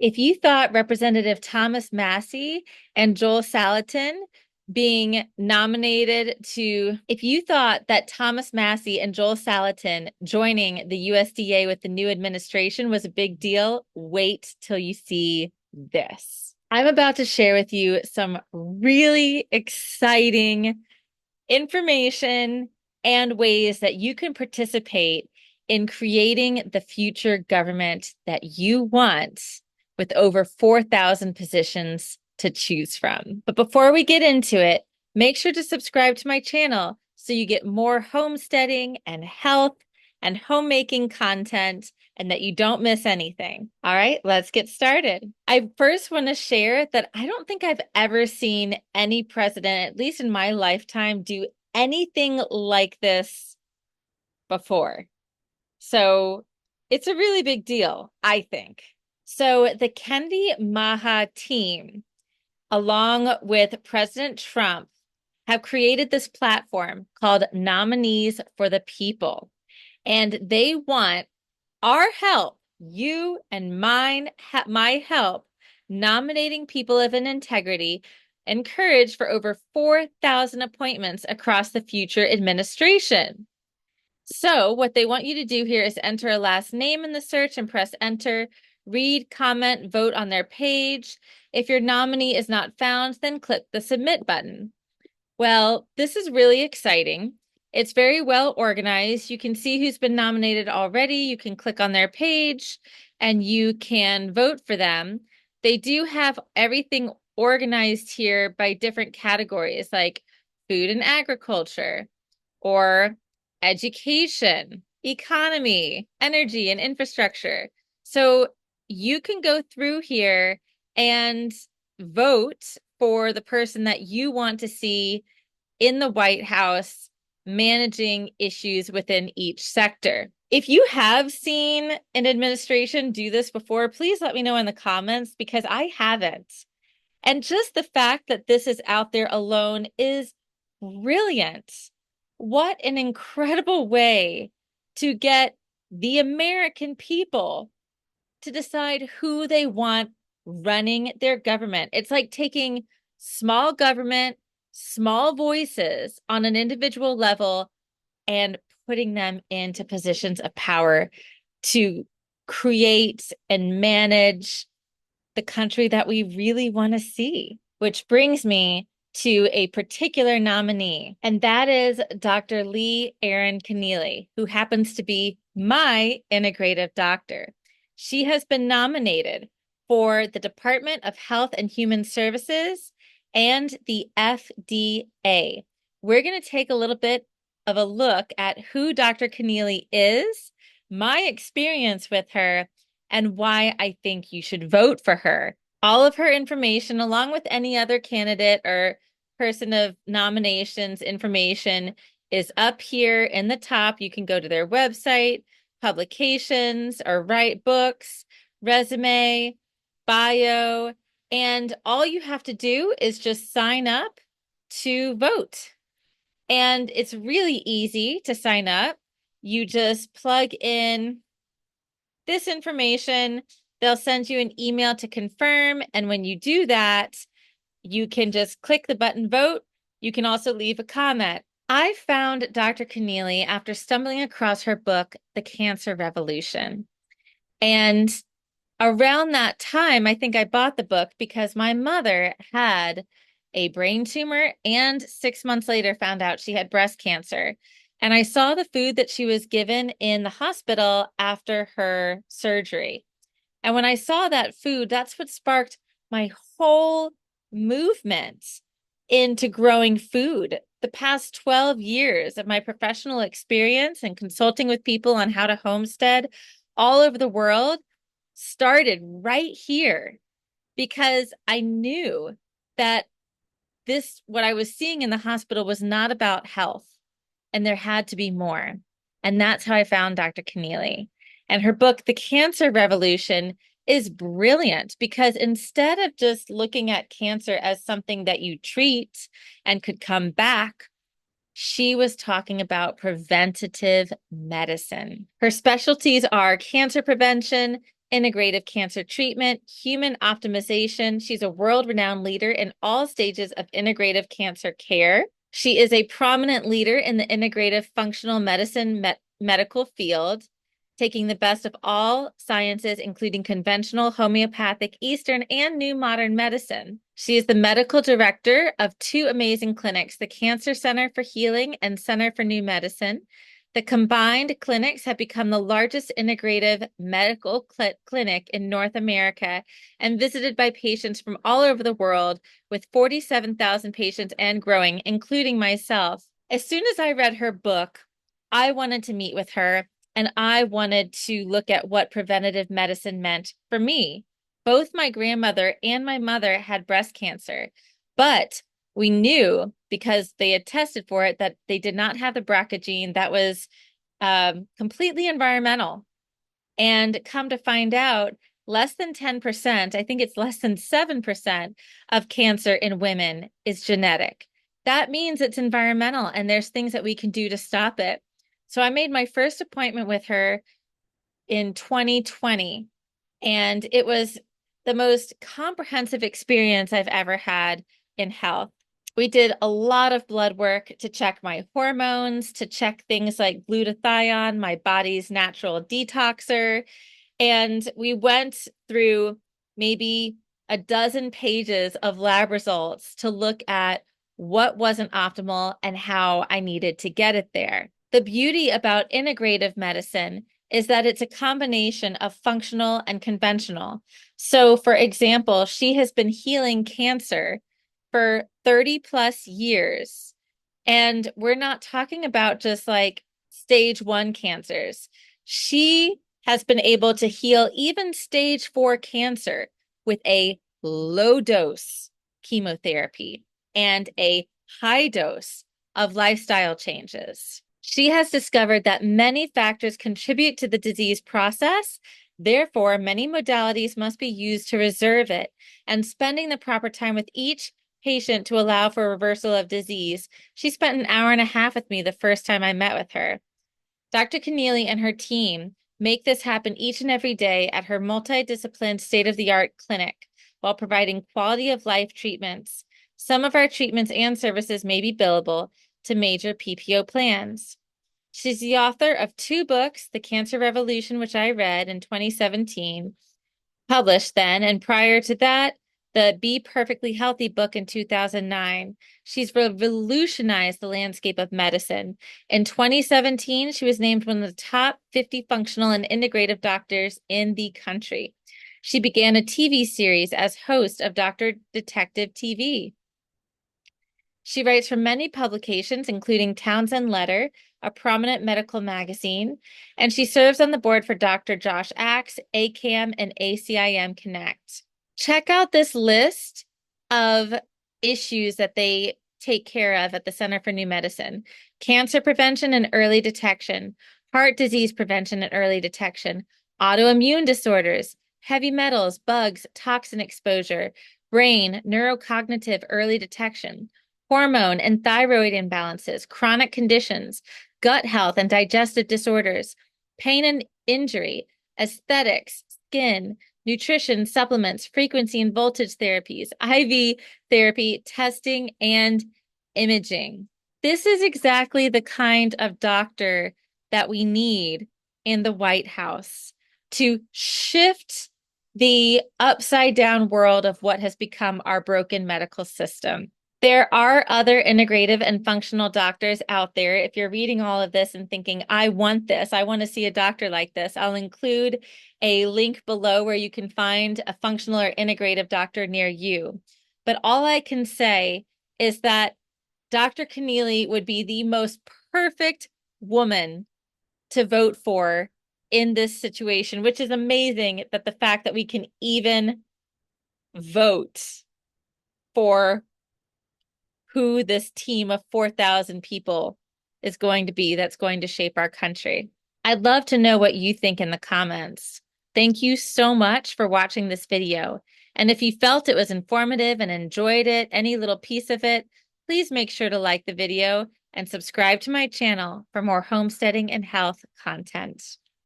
If you thought Representative Thomas Massey and Joel Salatin being nominated to, if you thought that Thomas Massey and Joel Salatin joining the USDA with the new administration was a big deal, wait till you see this. I'm about to share with you some really exciting information and ways that you can participate in creating the future government that you want with over 4,000 positions to choose from. But before we get into it, make sure to subscribe to my channel so you get more homesteading and health and homemaking content and that you don't miss anything. All right, let's get started. I first want to share that I don't think I've ever seen any president, at least in my lifetime, do anything like this before. So it's a really big deal, I think. So the Kennedy Maha team, along with President Trump, have created this platform called Nominees for the People. And they want our help, you and mine, my help, nominating people of an integrity and courage for over 4,000 appointments across the future administration. So what they want you to do here is enter a last name in the search and press enter, read, comment, vote on their page. If your nominee is not found, then click the submit button. Well, this is really exciting. It's very well organized. You can see who's been nominated already. You can click on their page and you can vote for them. They do have everything organized here by different categories like food and agriculture or education, economy, energy, and infrastructure. So you can go through here and vote for the person that you want to see in the White House managing issues within each sector. If you have seen an administration do this before, please let me know in the comments because I haven't. And just the fact that this is out there alone is brilliant. What an incredible way to get the American people to decide who they want running their government. It's like taking small government, small voices on an individual level and putting them into positions of power to create and manage the country that we really want to see. Which brings me to a particular nominee, and that is Dr. Leigh Erin Conneally, who happens to be my integrative doctor. She has been nominated for the Department of Health and Human Services and the FDA. We're going to take a little bit of a look at who Dr. Conneally is, my experience with her, and why I think you should vote for her. All of her information, along with any other candidate or person of nominations information, is up here in the top. You can go to their website, publications, or write books, resume, bio, and all you have to do is just sign up to vote. And it's really easy to sign up. You just plug in this information. They'll send you an email to confirm. And when you do that, you can just click the button vote. You can also leave a comment. I found Dr. Conneally after stumbling across her book, The Cancer Revolution. And around that time, I think I bought the book because my mother had a brain tumor and 6 months later found out she had breast cancer. And I saw the food that she was given in the hospital after her surgery. And when I saw that food, that's what sparked my whole movement into growing food. The past 12 years of my professional experience and consulting with people on how to homestead all over the world started right here because I knew that what I was seeing in the hospital was not about health and there had to be more. And that's how I found Dr. Conneally. And her book, The Cancer Revolution, is brilliant because instead of just looking at cancer as something that you treat and could come back, she was talking about preventative medicine. Her specialties are cancer prevention, integrative cancer treatment, human optimization. She's a world-renowned leader in all stages of integrative cancer care. She is a prominent leader in the integrative functional medicine medical field, taking the best of all sciences, including conventional, homeopathic, Eastern, and new modern medicine. She is the medical director of two amazing clinics, the Cancer Center for Healing and Center for New Medicine. The combined clinics have become the largest integrative medical clinic in North America and visited by patients from all over the world, with 47,000 patients and growing, including myself. As soon as I read her book, I wanted to meet with her, and I wanted to look at what preventative medicine meant for me. Both my grandmother and my mother had breast cancer, but we knew, because they had tested for it, that they did not have the BRCA gene. That was completely environmental. And come to find out, less than 10%, I think it's less than 7% of cancer in women is genetic. That means it's environmental, and there's things that we can do to stop it. So I made my first appointment with her in 2020, and it was the most comprehensive experience I've ever had in health. We did a lot of blood work to check my hormones, to check things like glutathione, my body's natural detoxer. And we went through maybe a dozen pages of lab results to look at what wasn't optimal and how I needed to get it there. The beauty about integrative medicine is that it's a combination of functional and conventional. So, for example, she has been healing cancer for 30 plus years. And we're not talking about just like stage 1 cancers. She has been able to heal even stage 4 cancer with a low dose chemotherapy and a high dose of lifestyle changes. She has discovered that many factors contribute to the disease process. Therefore, many modalities must be used to reserve it, and spending the proper time with each patient to allow for reversal of disease. She spent an hour and a half with me the first time I met with her. Dr. Conneally and her team make this happen each and every day at her multidisciplined state-of-the-art clinic while providing quality of life treatments. Some of our treatments and services may be billable to major PPO plans. She's the author of 2 books, The Cancer Revolution, which I read in 2017, published then, and prior to that, the Be Perfectly Healthy book in 2009. She's revolutionized the landscape of medicine. In 2017, she was named one of the top 50 functional and integrative doctors in the country. She began a TV series as host of Dr. Detective TV. She writes for many publications, including Townsend Letter, a prominent medical magazine, and she serves on the board for Dr. Josh Axe, ACAM, and ACIM Connect. Check out this list of issues that they take care of at the Center for New Medicine: cancer prevention and early detection, heart disease prevention and early detection, autoimmune disorders, heavy metals, bugs, toxin exposure, brain, neurocognitive early detection, hormone and thyroid imbalances, chronic conditions, gut health and digestive disorders, pain and injury, aesthetics, skin, nutrition, supplements, frequency and voltage therapies, IV therapy, testing, and imaging. This is exactly the kind of doctor that we need in the White House to shift the upside down world of what has become our broken medical system. There are other integrative and functional doctors out there. If you're reading all of this and thinking, I want this, I want to see a doctor like this, I'll include a link below where you can find a functional or integrative doctor near you. But all I can say is that Dr. Conneally would be the most perfect woman to vote for in this situation, which is amazing, that the fact that we can even vote for who this team of 4,000 people is going to be that's going to shape our country. I'd love to know what you think in the comments. Thank you so much for watching this video. And if you felt it was informative and enjoyed it, any little piece of it, please make sure to like the video and subscribe to my channel for more homesteading and health content.